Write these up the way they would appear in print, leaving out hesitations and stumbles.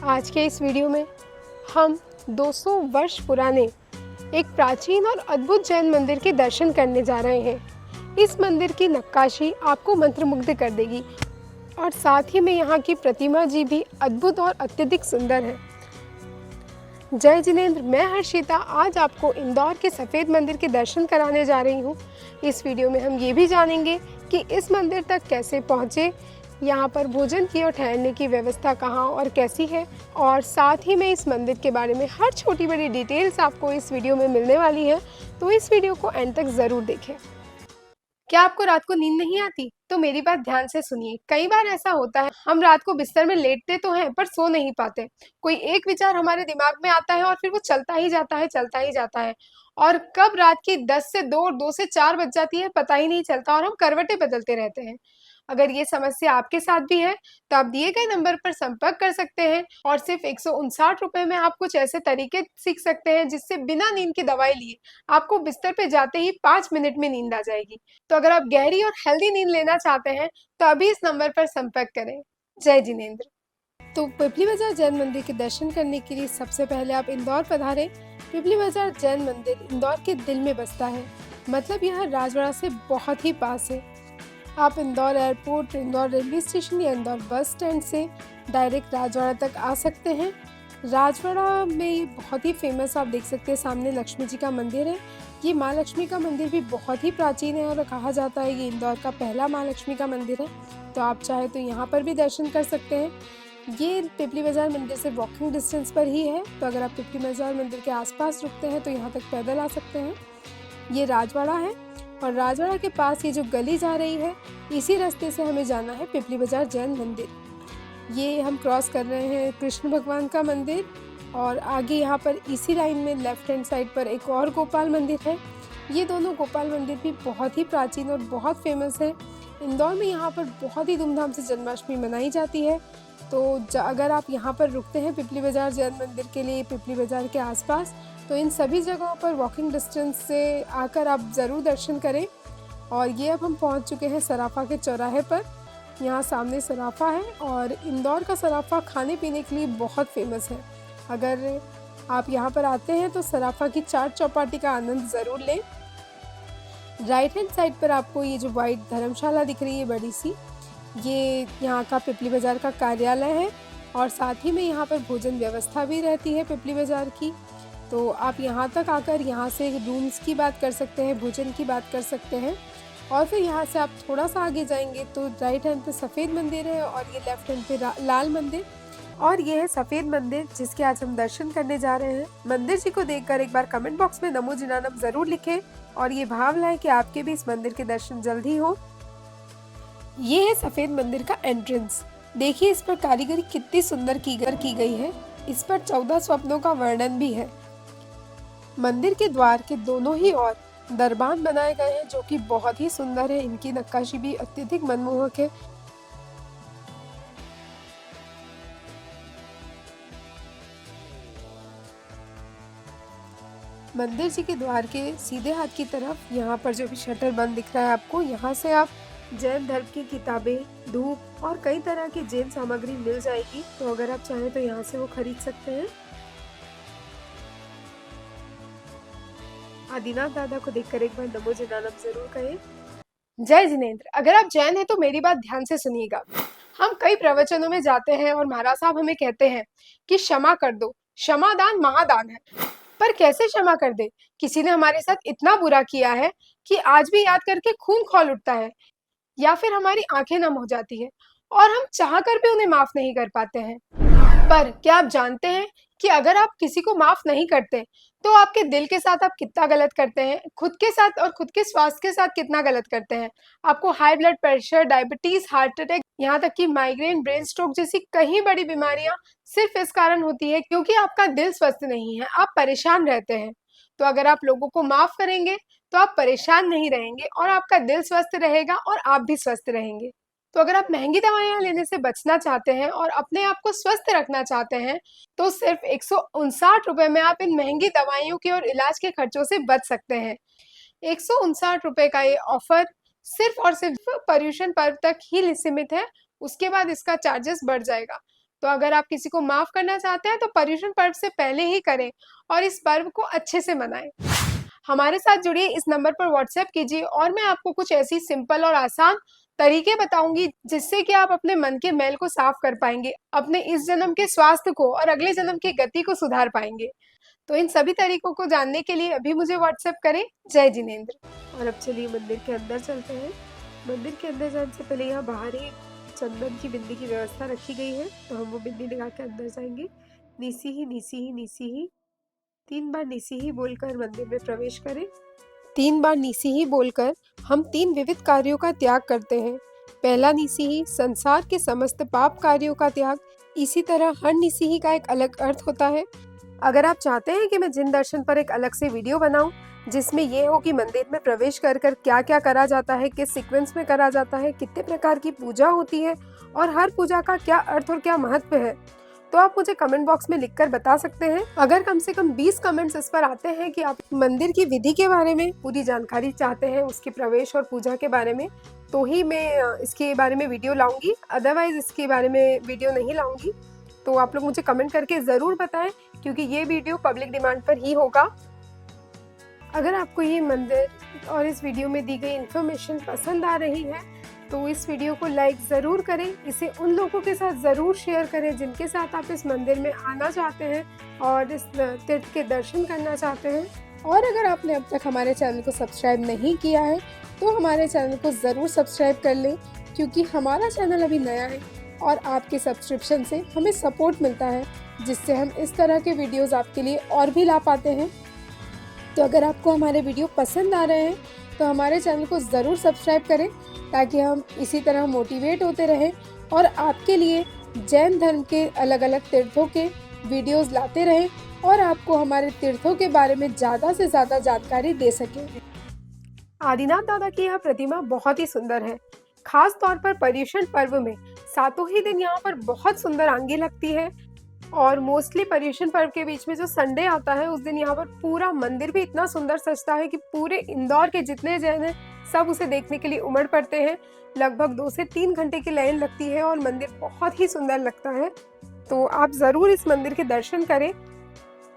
आज के इस वीडियो में हम 200 वर्ष पुराने एक प्राचीन और अद्भुत जैन मंदिर के दर्शन करने जा रहे हैं। इस मंदिर की नक्काशी आपको मंत्रमुग्ध कर देगी और साथ ही में यहाँ की प्रतिमा जी भी अद्भुत और अत्यधिक सुंदर है। जय जिनेंद्र, मैं हर्षिता आज आपको इंदौर के सफ़ेद मंदिर के दर्शन कराने जा रही हूँ। इस वीडियो में हम ये भी जानेंगे कि इस मंदिर तक कैसे पहुँचे, यहाँ पर भोजन की और ठहरने की व्यवस्था कहाँ और कैसी है, और साथ ही में इस मंदिर के बारे में हर छोटी बड़ी डिटेल्स आपको इस वीडियो में मिलने वाली है। तो इस वीडियो को एंड तक ज़रूर देखें। क्या आपको रात को नींद नहीं आती? तो मेरी बात ध्यान से सुनिए। कई बार ऐसा होता है, हम रात को बिस्तर में लेटते तो हैं पर सो नहीं पाते। कोई एक विचार हमारे दिमाग में आता है और फिर वो चलता ही जाता है, चलता ही जाता है, और कब रात की 10 से 2 और 2 से 4 बज जाती है पता ही नहीं चलता और हम करवटें बदलते रहते हैं। अगर ये समस्या आपके साथ भी है तो आप दिए गए नंबर पर संपर्क कर सकते हैं और सिर्फ 159 रुपए में आप कुछ ऐसे तरीके सीख सकते हैं जिससे बिना नींद की दवाई लिए आपको बिस्तर पे जाते ही 5 मिनट में नींद आ जाएगी। तो अगर आप गहरी और हेल्दी नींद लेना चाहते हैं तो अभी इस नंबर पर संपर्क करें। जय जिनेंद्र। तो पिपली बाजार जैन मंदिर के दर्शन करने के लिए सबसे पहले आप इंदौर पधारें। पिपली बाजार जैन मंदिर इंदौर के दिल में बसता है, मतलब यह राजवाड़ा से बहुत ही पास है। आप Indore airport, Indore railway station या इंदौर बस स्टैंड से डायरेक्ट राजवाड़ा तक आ सकते हैं। राजवाड़ा में ये बहुत ही फेमस, आप देख सकते हैं सामने लक्ष्मी जी का मंदिर है। ये माँ लक्ष्मी का मंदिर भी बहुत ही प्राचीन है और कहा जाता है ये इंदौर का पहला माँ लक्ष्मी का मंदिर है। तो आप चाहे तो यहाँ पर भी दर्शन कर सकते हैं। ये पिपली बाजार मंदिर से वॉकिंग डिस्टेंस पर ही है, तो अगर आप पिपली बाजार मंदिर के आसपास रुकते हैं तो यहाँ तक पैदल आ सकते हैं। ये राजवाड़ा है और राजवाड़ा के पास ये जो गली जा रही है, इसी रास्ते से हमें जाना है पिपली बाजार जैन मंदिर। ये हम क्रॉस कर रहे हैं कृष्ण भगवान का मंदिर, और आगे यहाँ पर इसी लाइन में लेफ्ट हैंड साइड पर एक और गोपाल मंदिर है। ये दोनों गोपाल मंदिर भी बहुत ही प्राचीन और बहुत फेमस है। इंदौर में यहाँ पर बहुत ही धूमधाम से जन्माष्टमी मनाई जाती है। तो अगर आप यहाँ पर रुकते हैं पिपली बाजार जैन मंदिर के लिए पिपली बाजार के आसपास, तो इन सभी जगहों पर वॉकिंग डिस्टेंस से आकर आप ज़रूर दर्शन करें। और ये अब हम पहुँच चुके हैं सराफा के चौराहे पर। यहाँ सामने सराफा है और इंदौर का सराफा खाने पीने के लिए बहुत फेमस है। अगर आप यहाँ पर आते हैं तो सराफा की चाट चौपाटी का आनंद ज़रूर लें। राइट हैंड साइड पर आपको ये जो वाइट धर्मशाला दिख रही है बड़ी सी, ये यहाँ का पिपली बाजार का कार्यालय है, और साथ ही में यहाँ पर भोजन व्यवस्था भी रहती है पिपली बाजार की। तो आप यहाँ तक आकर यहाँ से रूम्स की बात कर सकते हैं, भोजन की बात कर सकते हैं। और फिर यहाँ से आप थोड़ा सा आगे जाएंगे तो राइट हैंड पे सफ़ेद मंदिर है और ये लेफ्ट हैंड पे लाल मंदिर, और ये है सफ़ेद मंदिर जिसके आज हम दर्शन करने जा रहे हैं। मंदिर जी को देखकर एक बार कमेंट बॉक्स में नमो जिनानम ज़रूर लिखें और ये भाव लाएं कि आपके भी इस मंदिर के दर्शन जल्द ही हो। ये है सफ़ेद मंदिर का एंट्रेंस। देखिए इस पर कारीगरी कितनी सुंदर की गई है। इस पर 14 स्वप्नों का वर्णन भी है। मंदिर के द्वार के दोनों ही ओर दरबान बनाए गए हैं जो कि बहुत ही सुंदर है। इनकी नक्काशी भी अत्यधिक मनमोहक है। मंदिर जी के द्वार के सीधे हाथ की तरफ यहाँ पर जो भी शटर बंद दिख रहा है आपको, यहाँ से आप जैन धर्म की किताबें, धूप और कई तरह की जैन सामग्री मिल जाएगी। तो अगर आप चाहें तो यहाँ से वो खरीद सकते हैं। आदिनाथ दादा को देखकर एक बार नमो जिनानम जरूर कहें। जय जिनेंद्र। अगर आप जैन हैं तो मेरी बात ध्यान से सुनिएगा। हम कई प्रवचनों में जाते हैं और महाराज साहब हमें कहते हैं कि क्षमा कर दो, क्षमा दान महादान है। पर कैसे क्षमा कर दे? किसी ने हमारे साथ इतना बुरा किया है कि आज भी याद करके खून खौल उठता है, या फिर हमारी आंखें नम हो जाती है और हम चाह कर भी उन्हें माफ नहीं कर पाते हैं। पर क्या आप जानते हैं कि अगर आप किसी को माफ नहीं करते तो आपके दिल के साथ आप कितना गलत करते हैं, खुद के साथ और खुद के स्वास्थ्य के साथ कितना गलत करते हैं। आपको high blood pressure, diabetes, heart attack, यहाँ तक कि माइग्रेन, ब्रेन स्ट्रोक जैसी कई बड़ी बीमारियां सिर्फ इस कारण होती है क्योंकि आपका दिल स्वस्थ नहीं है, आप परेशान रहते हैं। तो अगर आप लोगों को माफ करेंगे तो आप परेशान नहीं रहेंगे और आपका दिल स्वस्थ रहेगा और आप भी स्वस्थ रहेंगे। तो अगर आप महंगी दवाइयां लेने से बचना चाहते हैं और अपने आप को स्वस्थ रखना चाहते हैं तो सिर्फ 159 रुपए में आप इन महंगी दवाइयों के और इलाज के खर्चों से बच सकते हैं। 159 रुपए का ये ऑफर सिर्फ और सिर्फ पर्यूषण पर्व तक ही सीमित है, उसके बाद इसका चार्जेस बढ़ जाएगा। तो अगर आप किसी को माफ करना चाहते हैं तो पर्युषण पर्व से पहले ही करें और इस पर्व को अच्छे से मनाएं। हमारे साथ जुड़िए, इस नंबर पर व्हाट्सएप कीजिए और मैं आपको कुछ ऐसी सिंपल और आसान तरीके बताऊंगी जिससे कि आप अपने मन के मैल को साफ कर पाएंगे, अपने इस जन्म के स्वास्थ्य को और अगले जन्म की गति को सुधार पाएंगे। तो इन सभी तरीकों को जानने के लिए अभी मुझे व्हाट्सएप करें। जय जिनेंद्र। और अब चलिए मंदिर के अंदर चलते हैं। मंदिर के अंदर जाने से पहले यहाँ बाहर ही चंदन की बिंदी की व्यवस्था रखी गई है, तो हम वो बिंदी लगा के अंदर जाएंगे। निसी ही निसी ही निसी ही 3 बार निसी ही बोलकर मंदिर में प्रवेश करें। 3 बार निसी ही बोलकर हम 3 विविध कार्यों का त्याग करते हैं। पहला निसी ही संसार के समस्त पाप कार्यों का त्याग। इसी तरह हर निसी ही का एक अलग अर्थ होता है। अगर आप चाहते हैं कि मैं जिन दर्शन पर एक अलग से वीडियो बनाऊं जिसमें ये हो कि मंदिर में प्रवेश कर कर क्या क्या करा जाता है, किस सीक्वेंस में करा जाता है, कितने प्रकार की पूजा होती है और हर पूजा का क्या अर्थ और क्या महत्व है, तो आप मुझे कमेंट बॉक्स में लिखकर बता सकते हैं। अगर कम से कम 20 कमेंट्स इस पर आते हैं कि आप मंदिर की विधि के बारे में पूरी जानकारी चाहते हैं, उसके प्रवेश और पूजा के बारे में, तो ही मैं इसके बारे में वीडियो लाऊंगी, अदरवाइज इसके बारे में वीडियो नहीं लाऊंगी। तो आप लोग मुझे कमेंट करके ज़रूर बताएं, क्योंकि ये वीडियो पब्लिक डिमांड पर ही होगा। अगर आपको ये मंदिर और इस वीडियो में दी गई इन्फॉर्मेशन पसंद आ रही है तो इस वीडियो को लाइक ज़रूर करें। इसे उन लोगों के साथ ज़रूर शेयर करें जिनके साथ आप इस मंदिर में आना चाहते हैं और इस तीर्थ के दर्शन करना चाहते हैं। और अगर आपने अब तक हमारे चैनल को सब्सक्राइब नहीं किया है तो हमारे चैनल को ज़रूर सब्सक्राइब कर लें, क्योंकि हमारा चैनल अभी नया है और आपके सब्सक्रिप्शन से हमें सपोर्ट मिलता है, जिससे हम इस तरह के वीडियोज़ आपके लिए और भी ला पाते हैं। तो अगर आपको हमारे वीडियो पसंद आ रहे हैं तो हमारे चैनल को ज़रूर सब्सक्राइब करें, ताकि हम इसी तरह मोटिवेट होते रहें और आपके लिए जैन धर्म के अलग अलग तीर्थों के वीडियोस लाते रहें और आपको हमारे तीर्थों के बारे में ज़्यादा से ज़्यादा जानकारी दे सकें। आदिनाथ दादा की यह प्रतिमा बहुत ही सुंदर है। खास तौर पर पर्युषण पर्व में सातों ही दिन यहाँ पर बहुत सुंदर आंगी लगती है और मोस्टली पर्युषण पर्व के बीच में जो संडे आता है उस दिन यहाँ पर पूरा मंदिर भी इतना सुंदर सजता है कि पूरे इंदौर के जितने जैन हैं सब उसे देखने के लिए उमड़ पड़ते हैं। लगभग 2 से 3 घंटे की लाइन लगती है और मंदिर बहुत ही सुंदर लगता है। तो आप ज़रूर इस मंदिर के दर्शन करें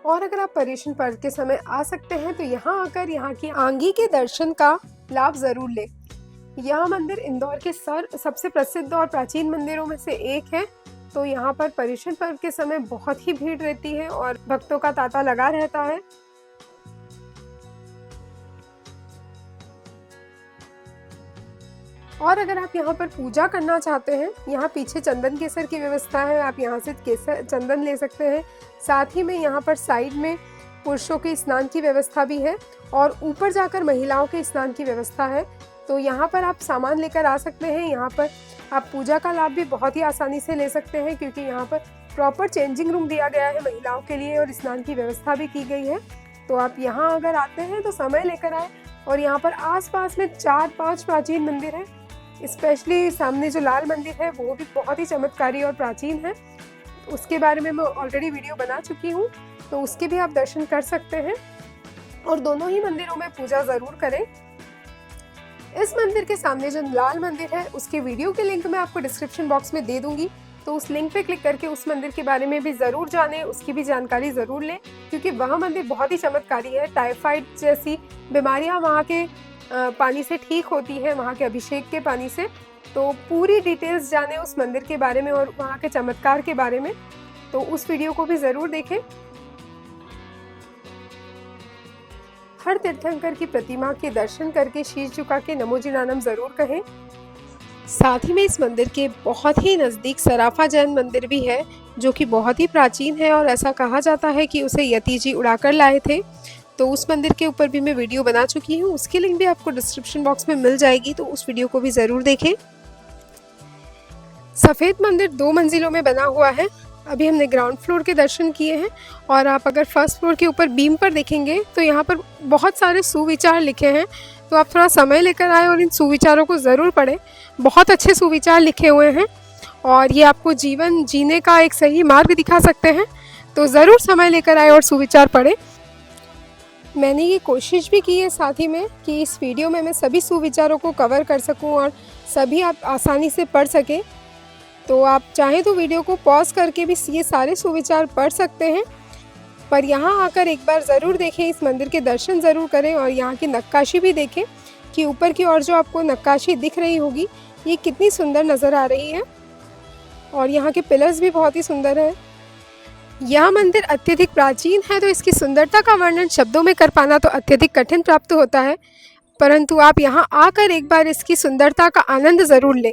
और अगर आप पर्युषण पर्व के समय आ सकते हैं तो यहाँ आकर यहाँ की आंगी के दर्शन का लाभ ज़रूर लें। यह मंदिर इंदौर के सबसे प्रसिद्ध और प्राचीन मंदिरों में से एक है। तो यहाँ पर पर्युषण पर्व के समय बहुत ही भीड़ रहती है और भक्तों का तांता लगा रहता है। और अगर आप यहाँ पर पूजा करना चाहते हैं, यहाँ पीछे चंदन केसर की व्यवस्था है, आप यहाँ से केसर चंदन ले सकते हैं। साथ ही में यहाँ पर साइड में पुरुषों के स्नान की व्यवस्था भी है और ऊपर जाकर महिलाओं के स्नान की व्यवस्था है। तो यहाँ पर आप सामान लेकर आ सकते हैं। यहाँ पर आप पूजा का लाभ भी बहुत ही आसानी से ले सकते हैं, क्योंकि यहाँ पर प्रॉपर चेंजिंग रूम दिया गया है महिलाओं के लिए और स्नान की व्यवस्था भी की गई है। तो आप यहाँ अगर आते हैं तो समय लेकर आए। और यहाँ पर आसपास में 4-5 प्राचीन मंदिर हैं। स्पेशली सामने जो लाल मंदिर है वो भी बहुत ही चमत्कारी और प्राचीन है। उसके बारे में मैं ऑलरेडी वीडियो बना चुकी हूँ, तो उसके भी आप दर्शन कर सकते हैं और दोनों ही मंदिरों में पूजा ज़रूर करें। इस मंदिर के सामने जो लाल मंदिर है उसके वीडियो के लिंक मैं आपको डिस्क्रिप्शन बॉक्स में दे दूंगी, तो उस लिंक पे क्लिक करके उस मंदिर के बारे में भी ज़रूर जानें, उसकी भी जानकारी ज़रूर लें, क्योंकि वह मंदिर बहुत ही चमत्कारी है। टाइफाइड जैसी बीमारियां वहाँ के पानी से ठीक होती है, वहाँ के अभिषेक के पानी से। तो पूरी डिटेल्स जानें उस मंदिर के बारे में और वहाँ के चमत्कार के बारे में, तो उस वीडियो को भी ज़रूर देखें। हर तीर्थंकर की प्रतिमा के दर्शन करके शीश झुका के नमो जिनानम ज़रूर कहें। साथ ही में इस मंदिर के बहुत ही नज़दीक सराफा जैन मंदिर भी है, जो कि बहुत ही प्राचीन है और ऐसा कहा जाता है कि उसे यति जी उड़ाकर लाए थे। तो उस मंदिर के ऊपर भी मैं वीडियो बना चुकी हूँ, उसकी लिंक भी आपको डिस्क्रिप्शन बॉक्स में मिल जाएगी, तो उस वीडियो को भी ज़रूर देखें। सफ़ेद मंदिर 2 मंजिलों में बना हुआ है। अभी हमने ग्राउंड फ्लोर के दर्शन किए हैं और आप अगर फर्स्ट फ्लोर के ऊपर बीम पर देखेंगे तो यहाँ पर बहुत सारे सुविचार लिखे हैं। तो आप थोड़ा समय लेकर आए और इन सुविचारों को ज़रूर पढ़ें। बहुत अच्छे सुविचार लिखे हुए हैं और ये आपको जीवन जीने का एक सही मार्ग दिखा सकते हैं। तो ज़रूर समय लेकर आए और सुविचार पढ़ें। मैंने ये कोशिश भी की है साथ ही में कि इस वीडियो में मैं सभी सुविचारों को कवर कर सकूं और सभी आप आसानी से पढ़ सकें। तो आप चाहें तो वीडियो को पॉज करके भी ये सारे सुविचार पढ़ सकते हैं, पर यहाँ आकर एक बार ज़रूर देखें, इस मंदिर के दर्शन ज़रूर करें और यहाँ की नक्काशी भी देखें कि ऊपर की ओर जो आपको नक्काशी दिख रही होगी ये कितनी सुंदर नज़र आ रही है। और यहाँ के पिलर्स भी बहुत ही सुंदर है। यह मंदिर अत्यधिक प्राचीन है, तो इसकी सुंदरता का वर्णन शब्दों में कर पाना तो अत्यधिक कठिन प्राप्त होता है, परंतु आप यहाँ आकर एक बार इसकी सुंदरता का आनंद ज़रूर लें।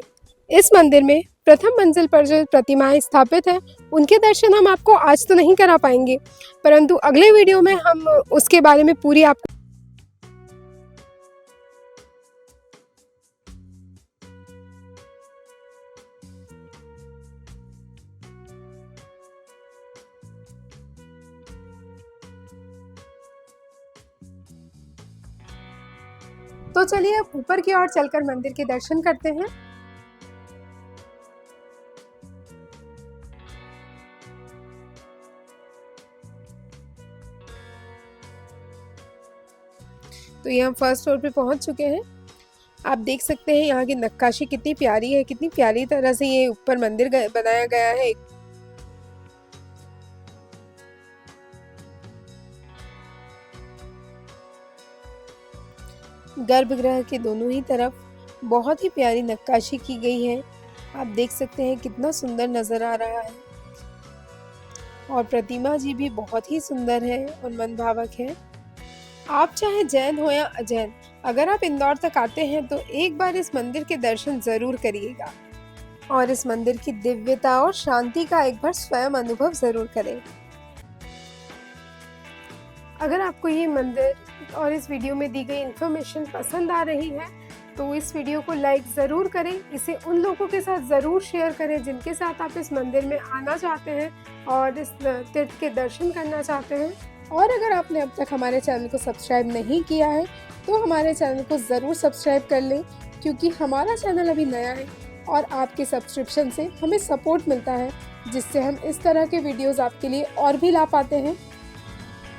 इस मंदिर में प्रथम मंजिल पर जो प्रतिमाएं स्थापित हैं उनके दर्शन हम आपको आज तो नहीं करा पाएंगे, परंतु अगले वीडियो में हम उसके बारे में पूरी आपको तो चलिए अब ऊपर की ओर चलकर मंदिर के दर्शन करते हैं। तो यहाँ फर्स्ट फ्लोर पे पहुंच चुके हैं। आप देख सकते हैं यहाँ की नक्काशी कितनी प्यारी है, कितनी प्यारी तरह से ये ऊपर मंदिर बनाया गया है। गर्भगृह के दोनों ही तरफ बहुत ही प्यारी नक्काशी की गई है। आप देख सकते हैं कितना सुंदर नज़र आ रहा है और प्रतिमा जी भी बहुत ही सुंदर है और मनभावक है। आप चाहे जैन हो या अजैन, अगर आप इंदौर तक आते हैं तो एक बार इस मंदिर के दर्शन ज़रूर करिएगा और इस मंदिर की दिव्यता और शांति का एक बार स्वयं अनुभव ज़रूर करें। अगर आपको ये मंदिर और इस वीडियो में दी गई इन्फॉर्मेशन पसंद आ रही है तो इस वीडियो को लाइक ज़रूर करें, इसे उन लोगों के साथ ज़रूर शेयर करें जिनके साथ आप इस मंदिर में आना चाहते हैं और इस तीर्थ के दर्शन करना चाहते हैं। और अगर आपने अब तक हमारे चैनल को सब्सक्राइब नहीं किया है तो हमारे चैनल को ज़रूर सब्सक्राइब कर लें, क्योंकि हमारा चैनल अभी नया है और आपके सब्सक्रिप्शन से हमें सपोर्ट मिलता है, जिससे हम इस तरह के वीडियोस आपके लिए और भी ला पाते हैं।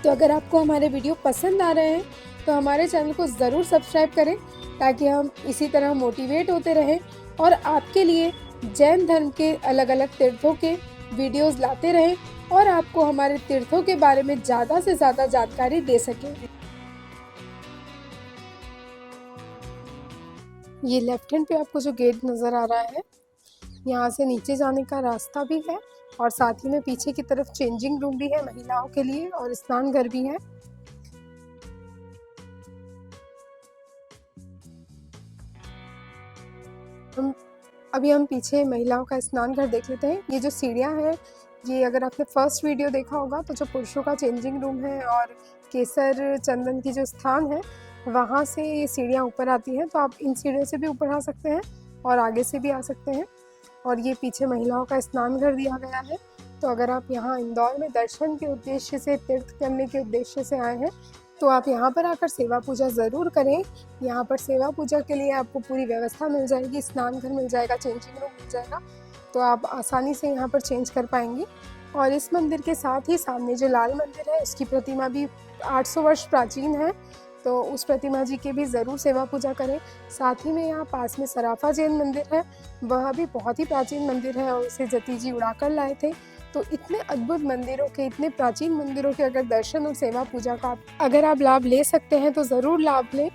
तो अगर आपको हमारे वीडियो पसंद आ रहे हैं तो हमारे चैनल को ज़रूर सब्सक्राइब करें, ताकि हम इसी तरह मोटिवेट होते रहें और आपके लिए जैन धर्म के अलग अलग तीर्थों के वीडियोस लाते रहें और आपको हमारे तीर्थों के बारे में ज़्यादा से ज़्यादा जानकारी दे सकें। ये लेफ्ट हैंड पे आपको जो गेट नज़र आ रहा है, यहाँ से नीचे जाने का रास्ता भी है और साथ ही में पीछे की तरफ चेंजिंग रूम भी है महिलाओं के लिए और स्नान घर भी है। अभी हम पीछे महिलाओं का स्नान घर देख लेते हैं। ये जो सीढ़ियाँ हैं, ये अगर आपने फर्स्ट वीडियो देखा होगा तो जो पुरुषों का चेंजिंग रूम है और केसर चंदन की जो स्थान है वहाँ से ये सीढ़ियाँ ऊपर आती हैं, तो आप इन सीढ़ियों से भी ऊपर आ सकते हैं और आगे से भी आ सकते हैं। और ये पीछे महिलाओं का स्नान घर दिया गया है। तो अगर आप यहाँ इंदौर में दर्शन के उद्देश्य से, तीर्थ करने के उद्देश्य से आए हैं तो आप यहाँ पर आकर सेवा पूजा ज़रूर करें। यहाँ पर सेवा पूजा के लिए आपको पूरी व्यवस्था मिल जाएगी, स्नान घर मिल जाएगा, चेंजिंग रूम मिल जाएगा, तो आप आसानी से यहाँ पर चेंज कर पाएंगे। और इस मंदिर के साथ ही सामने जो लाल मंदिर है उसकी प्रतिमा भी 800 वर्ष प्राचीन है, तो उस प्रतिमा जी की भी ज़रूर सेवा पूजा करें। साथ ही में यहाँ पास में सराफा जैन मंदिर है, वह भी बहुत ही प्राचीन मंदिर है और उसे जती जी उड़ा कर लाए थे। तो इतने अद्भुत मंदिरों के, इतने प्राचीन मंदिरों के अगर दर्शन और सेवा पूजा का अगर आप लाभ ले सकते हैं तो ज़रूर लाभ लें।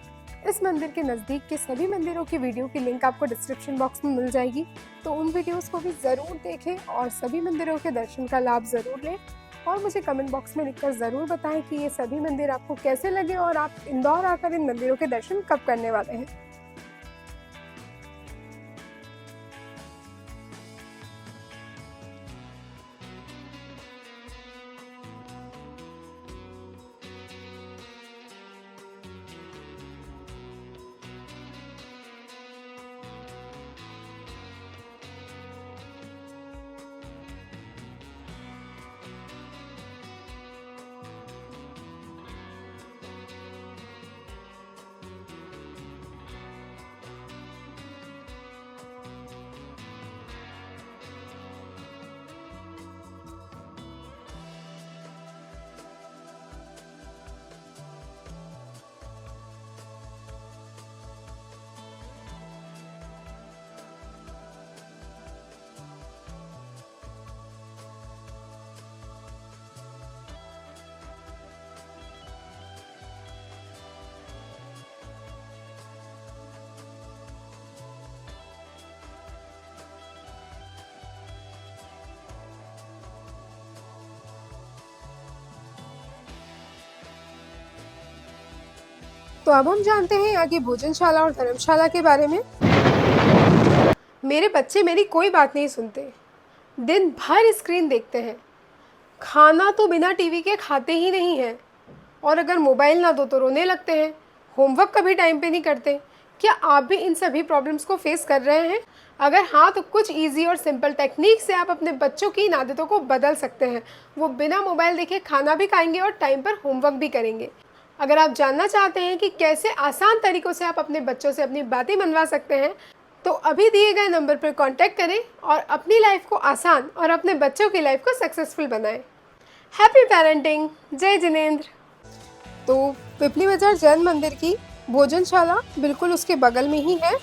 इस मंदिर के नज़दीक के सभी मंदिरों की वीडियो की लिंक आपको डिस्क्रिप्शन बॉक्स में मिल जाएगी, तो उन वीडियोस को भी ज़रूर देखें और सभी मंदिरों के दर्शन का लाभ ज़रूर लें। और मुझे कमेंट बॉक्स में लिखकर ज़रूर बताएं कि ये सभी मंदिर आपको कैसे लगे और आप इंदौर आकर इन मंदिरों के दर्शन कब करने वाले हैं। तो अब हम जानते हैं यहाँ की भोजनशाला और धर्मशाला के बारे में। मेरे बच्चे मेरी कोई बात नहीं सुनते, दिन भर स्क्रीन देखते हैं, खाना तो बिना टीवी के खाते ही नहीं हैं, और अगर मोबाइल ना दो तो रोने लगते हैं, होमवर्क कभी टाइम पे नहीं करते। क्या आप भी इन सभी प्रॉब्लम्स को फेस कर रहे हैं? अगर हाँ, तो कुछ इजी और सिंपल टेक्निक से आप अपने बच्चों की इन आदतों को बदल सकते हैं। वो बिना मोबाइल देखे खाना भी खाएंगे और टाइम पर होमवर्क भी करेंगे। अगर आप जानना चाहते हैं कि कैसे आसान तरीक़ों से आप अपने बच्चों से अपनी बातें मनवा सकते हैं, तो अभी दिए गए नंबर पर कॉन्टैक्ट करें और अपनी लाइफ को आसान और अपने बच्चों की लाइफ को सक्सेसफुल बनाएं। Happy parenting. जय जिनेंद्र। तो पिपली बाजार जैन मंदिर की भोजनशाला बिल्कुल उसके बगल में ही है।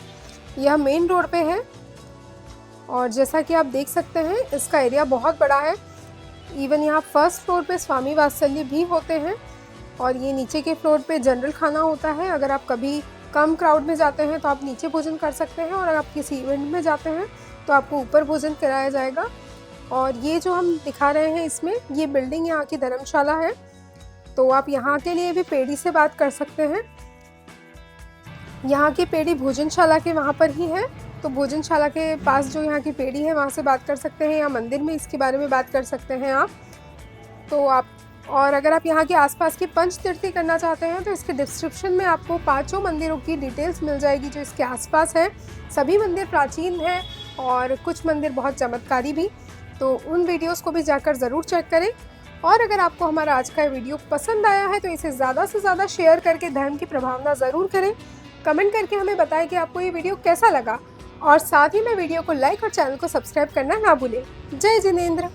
यह मेन रोड पे है और जैसा कि आप देख सकते हैं इसका एरिया बहुत बड़ा है। इवन यहाँ फर्स्ट फ्लोर पे स्वामी वात्सल्य भी होते हैं और ये नीचे के फ्लोर पे जनरल खाना होता है। अगर आप कभी कम क्राउड में जाते हैं तो आप नीचे भोजन कर सकते हैं, और अगर आप किसी इवेंट में जाते हैं तो आपको ऊपर भोजन कराया जाएगा। और ये जो हम दिखा रहे हैं इसमें, ये बिल्डिंग यहाँ की धर्मशाला है। तो आप यहाँ के लिए भी पेड़ी से बात कर सकते हैं। यहाँ की पेड़ी भोजनशाला के वहाँ पर ही है, तो भोजनशाला के पास जो यहाँ की पेड़ी है वहाँ से बात कर सकते हैं, या मंदिर में इसके बारे में बात कर सकते हैं आप। तो आप, और अगर आप यहाँ के आसपास की पंच तीर्थी करना चाहते हैं तो इसके डिस्क्रिप्शन में आपको 5 मंदिरों की डिटेल्स मिल जाएगी जो इसके आसपास है। सभी मंदिर प्राचीन हैं और कुछ मंदिर बहुत चमत्कारी भी। तो उन वीडियोस को भी जाकर ज़रूर चेक करें। और अगर आपको हमारा आज का वीडियो पसंद आया है तो इसे ज़्यादा से ज़्यादा शेयर करके धर्म की प्रभावना ज़रूर करें। कमेंट करके हमें बताएं कि आपको ये वीडियो कैसा लगा, और साथ ही में वीडियो को लाइक और चैनल को सब्सक्राइब करना ना भूलें। जय जिनेंद्र।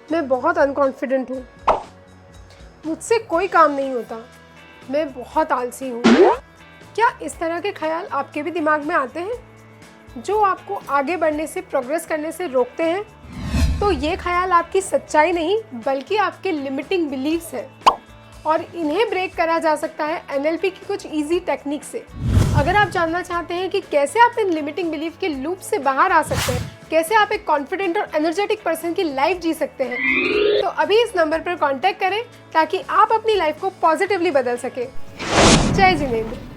मैं बहुत अनकॉन्फिडेंट हूँ, मुझसे कोई काम नहीं होता, मैं बहुत आलसी हूँ। क्या इस तरह के ख्याल आपके भी दिमाग में आते हैं जो आपको आगे बढ़ने से, प्रोग्रेस करने से रोकते हैं? तो ये ख्याल आपकी सच्चाई नहीं बल्कि आपके लिमिटिंग बिलीव्स हैं, और इन्हें ब्रेक करा जा सकता है NLP की कुछ इजी टेक्निक से। अगर आप जानना चाहते हैं कि कैसे आप इन लिमिटिंग बिलीफ के लूप से बाहर आ सकते हैं, कैसे आप एक कॉन्फिडेंट और एनर्जेटिक पर्सन की लाइफ जी सकते हैं, तो अभी इस नंबर पर कांटेक्ट करें ताकि आप अपनी लाइफ को पॉजिटिवली बदल सकें। जय जिनेंद्र।